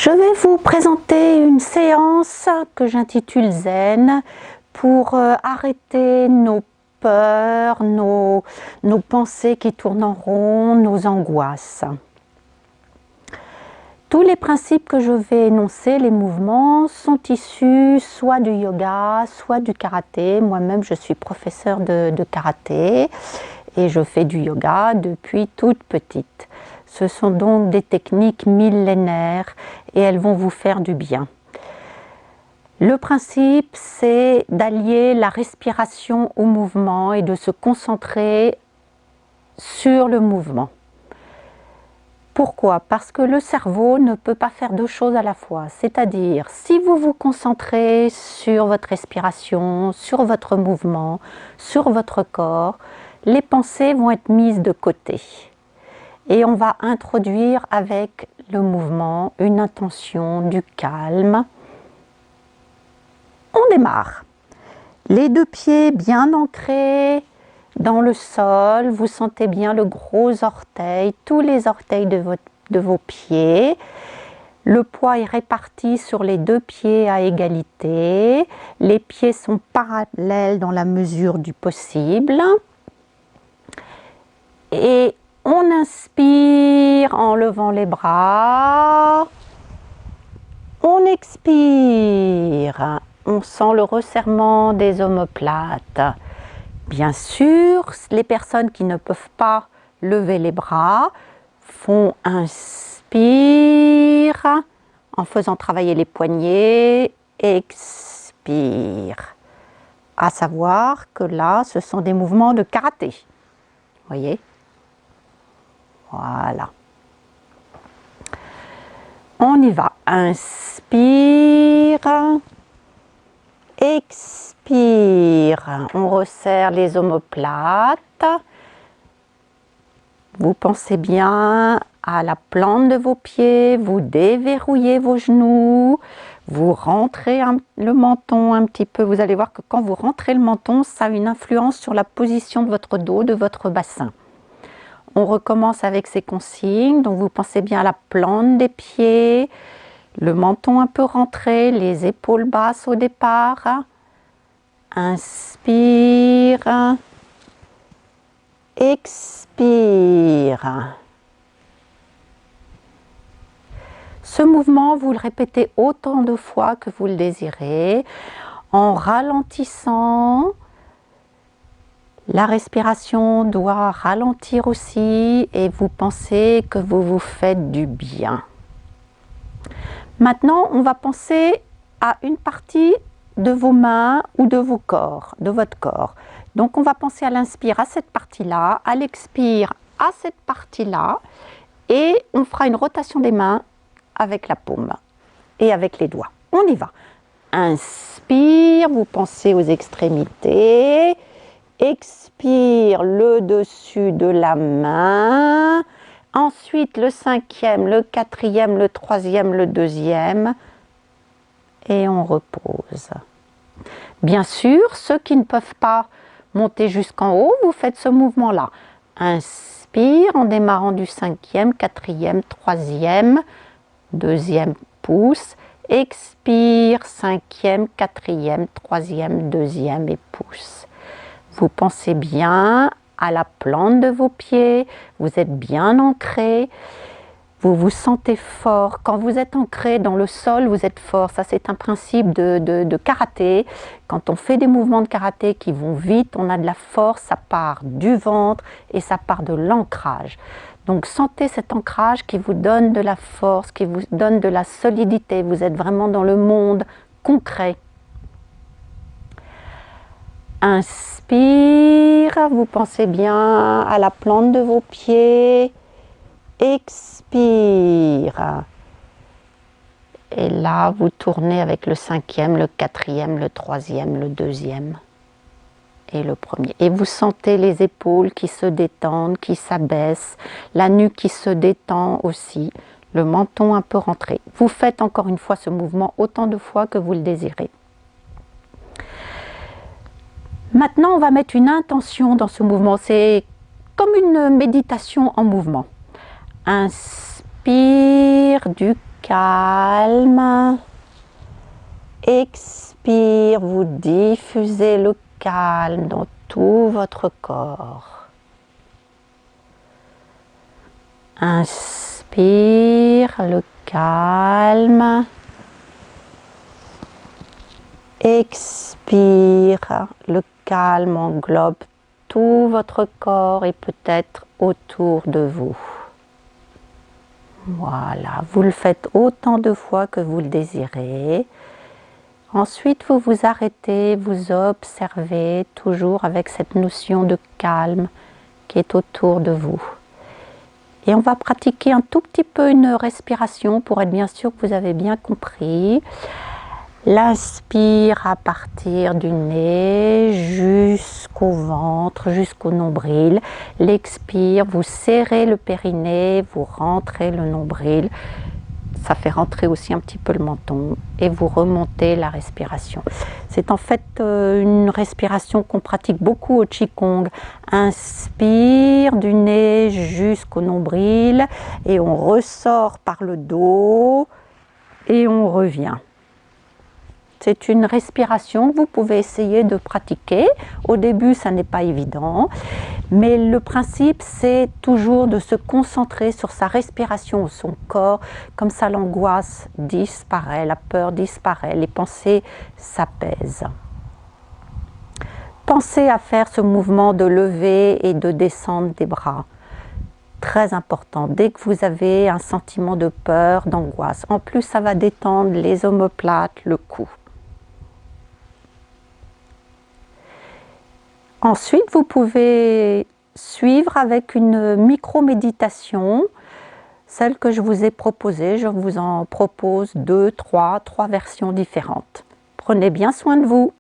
Je vais vous présenter une séance que j'intitule Zen pour arrêter nos peurs, nos pensées qui tournent en rond, nos angoisses. Tous les principes que je vais énoncer, les mouvements, sont issus soit du yoga, soit du karaté. Moi-même, je suis professeure de karaté et je fais du yoga depuis toute petite. Ce sont donc des techniques millénaires et elles vont vous faire du bien. Le principe, c'est d'allier la respiration au mouvement et de se concentrer sur le mouvement. Pourquoi? Parce que le cerveau ne peut pas faire deux choses à la fois. C'est-à-dire, si vous vous concentrez sur votre respiration, sur votre mouvement, sur votre corps, les pensées vont être mises de côté. Et on va introduire avec le mouvement une intention du calme. On démarre. Les deux pieds bien ancrés dans le sol, vous sentez bien le gros orteil, tous les orteils de vos pieds. Le poids est réparti sur les deux pieds à égalité. Les pieds sont parallèles dans la mesure du possible. Et on inspire en levant les bras. On expire. On sent le resserrement des omoplates. Bien sûr, les personnes qui ne peuvent pas lever les bras font inspire en faisant travailler les poignets, expire. À savoir que là, ce sont des mouvements de karaté. Voyez? Voilà. On y va. Inspire. Expire. On resserre les omoplates. Vous pensez bien à la plante de vos pieds. Vous déverrouillez vos genoux. Vous rentrez le menton un petit peu. Vous allez voir que quand vous rentrez le menton, ça a une influence sur la position de votre dos, de votre bassin. On recommence avec ces consignes. Donc vous pensez bien à la plante des pieds. Le menton un peu rentré, les épaules basses au départ. Inspire. Expire. Ce mouvement, vous le répétez autant de fois que vous le désirez, en ralentissant. La respiration doit ralentir aussi et vous pensez que vous vous faites du bien. Maintenant, on va penser à une partie de vos mains ou de votre corps. Donc, on va penser à l'inspire à cette partie-là, à l'expire à cette partie-là, et on fera une rotation des mains avec la paume et avec les doigts. On y va. Inspire, vous pensez aux extrémités. Expire le dessus de la main. Ensuite, le cinquième, le quatrième, le troisième, le deuxième. Et on repose. Bien sûr, ceux qui ne peuvent pas monter jusqu'en haut, vous faites ce mouvement-là. Inspire en démarrant du cinquième, quatrième, troisième, deuxième pouce. Expire, cinquième, quatrième, troisième, deuxième et pouce. Vous pensez bien à la plante de vos pieds, vous êtes bien ancré, vous vous sentez fort. Quand vous êtes ancré dans le sol, vous êtes fort. Ça, c'est un principe de karaté. Quand on fait des mouvements de karaté qui vont vite, on a de la force, ça part du ventre et ça part de l'ancrage. Donc, sentez cet ancrage qui vous donne de la force, qui vous donne de la solidité. Vous êtes vraiment dans le monde concret. Inspire, vous pensez bien à la plante de vos pieds. Expire. Et là, vous tournez avec le cinquième, le quatrième, le troisième, le deuxième et le premier. Et vous sentez les épaules qui se détendent, qui s'abaissent, la nuque qui se détend aussi, le menton un peu rentré. Vous faites encore une fois ce mouvement autant de fois que vous le désirez. Maintenant, on va mettre une intention dans ce mouvement. C'est comme une méditation en mouvement. Inspire du calme. Expire, vous diffusez le calme dans tout votre corps. Inspire le calme. Expire, le calme englobe tout votre corps et peut-être autour de vous. Voilà, vous le faites autant de fois que vous le désirez. Ensuite, vous vous arrêtez, vous observez toujours avec cette notion de calme qui est autour de vous. Et on va pratiquer un tout petit peu une respiration pour être bien sûr que vous avez bien compris. L'inspire à partir du nez jusqu'au ventre, jusqu'au nombril. L'expire, vous serrez le périnée, vous rentrez le nombril. Ça fait rentrer aussi un petit peu le menton et vous remontez la respiration. C'est en fait une respiration qu'on pratique beaucoup au Qigong. Inspire du nez jusqu'au nombril et on ressort par le dos et on revient. C'est une respiration que vous pouvez essayer de pratiquer. Au début, ça n'est pas évident, mais le principe, c'est toujours de se concentrer sur sa respiration, son corps. Comme ça, l'angoisse disparaît, la peur disparaît, les pensées s'apaisent. Pensez à faire ce mouvement de lever et de descendre des bras. Très important, dès que vous avez un sentiment de peur, d'angoisse. En plus, ça va détendre les omoplates, le cou. Ensuite, vous pouvez suivre avec une micro-méditation, celle que je vous ai proposée. Je vous en propose trois versions différentes. Prenez bien soin de vous.